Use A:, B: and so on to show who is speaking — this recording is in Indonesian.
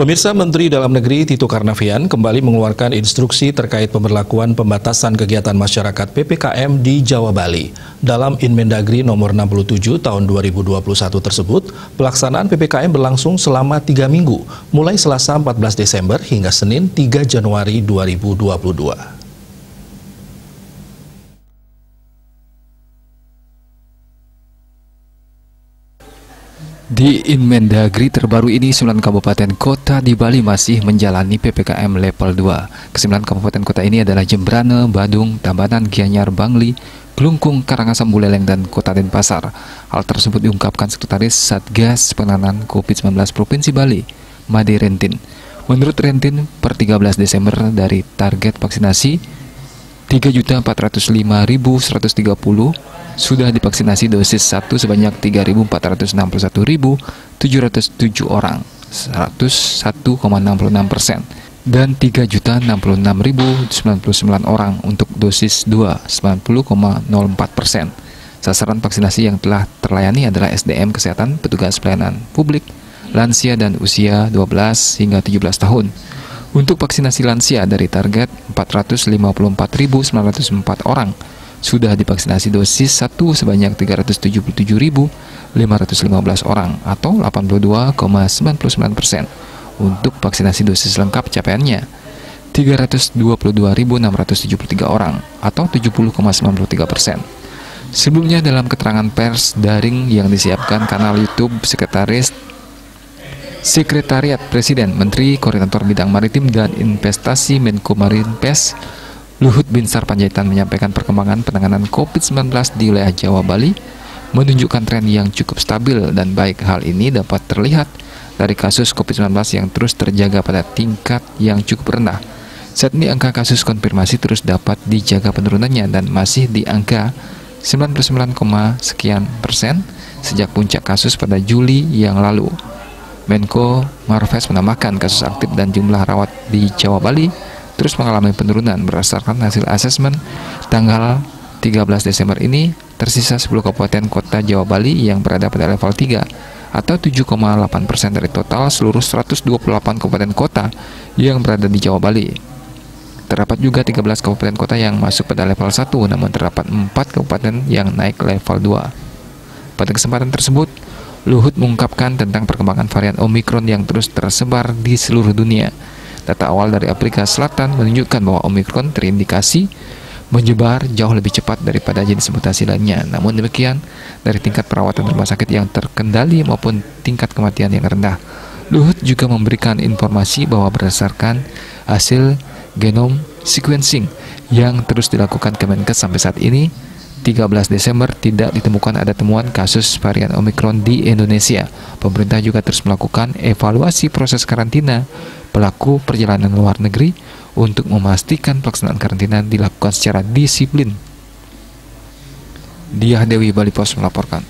A: Pemirsa, Menteri Dalam Negeri Tito Karnavian kembali mengeluarkan instruksi terkait pemberlakuan pembatasan kegiatan masyarakat PPKM di Jawa Bali. Dalam Inmendagri nomor 67 tahun 2021 tersebut, pelaksanaan PPKM berlangsung selama 3 minggu, mulai Selasa 14 Desember hingga Senin 3 Januari 2022.
B: Di Inmendagri terbaru ini, 9 kabupaten kota di Bali masih menjalani PPKM level 2. Ke-9 kabupaten kota ini adalah Jembrane, Badung, Tabanan, Gianyar, Bangli, Klungkung, Karangasem, Buleleng, dan Kota Denpasar. Hal tersebut diungkapkan Sekretaris Satgas Penanganan COVID-19 Provinsi Bali, Made Rentin. Menurut Rentin, per 13 Desember dari target vaksinasi 3.405.130 sudah divaksinasi dosis 1 sebanyak 3.461.707 orang, 101,66%, dan 3.066.099 orang untuk dosis 2, 90,04%. Sasaran vaksinasi yang telah terlayani adalah SDM Kesehatan, petugas pelayanan publik, lansia dan usia 12 hingga 17 tahun. Untuk vaksinasi lansia dari target 454.904 orang, sudah divaksinasi dosis 1 sebanyak 377.515 orang atau 82,99%. Untuk vaksinasi dosis lengkap capaiannya 322.673 orang atau 70,93%. Sebelumnya dalam keterangan pers daring yang disiapkan kanal YouTube Sekretariat Presiden, Menteri Koordinator Bidang Maritim dan Investasi Menko Marinvest Luhut Binsar Panjaitan menyampaikan perkembangan penanganan COVID-19 di wilayah Jawa Bali menunjukkan tren yang cukup stabil dan baik. Hal ini dapat terlihat dari kasus COVID-19 yang terus terjaga pada tingkat yang cukup rendah. Saat ini angka kasus konfirmasi terus dapat dijaga penurunannya dan masih di angka 99, sekian persen sejak puncak kasus pada Juli yang lalu. Menko Marves menambahkan kasus aktif dan jumlah rawat di Jawa Bali terus mengalami penurunan berdasarkan hasil asesmen tanggal 13 Desember ini. Tersisa 10 kabupaten kota Jawa Bali yang berada pada level 3 atau 7,8% dari total seluruh 128 kabupaten kota yang berada di Jawa Bali. Terdapat juga 13 kabupaten kota yang masuk pada level 1, namun terdapat 4 kabupaten yang naik level 2. Pada kesempatan tersebut, Luhut mengungkapkan tentang perkembangan varian Omikron yang terus tersebar di seluruh dunia. Data awal dari Afrika Selatan menunjukkan bahwa Omikron terindikasi menyebar jauh lebih cepat daripada jenis mutasi lainnya. Namun demikian, dari tingkat perawatan rumah sakit yang terkendali maupun tingkat kematian yang rendah. Luhut juga memberikan informasi bahwa berdasarkan hasil genome sequencing yang terus dilakukan Kemenkes sampai saat ini, 13 Desember tidak ditemukan ada temuan kasus varian Omikron di Indonesia. Pemerintah juga terus melakukan evaluasi proses karantina pelaku perjalanan luar negeri untuk memastikan pelaksanaan karantina dilakukan secara disiplin. Diah Dewi, Bali Pos melaporkan.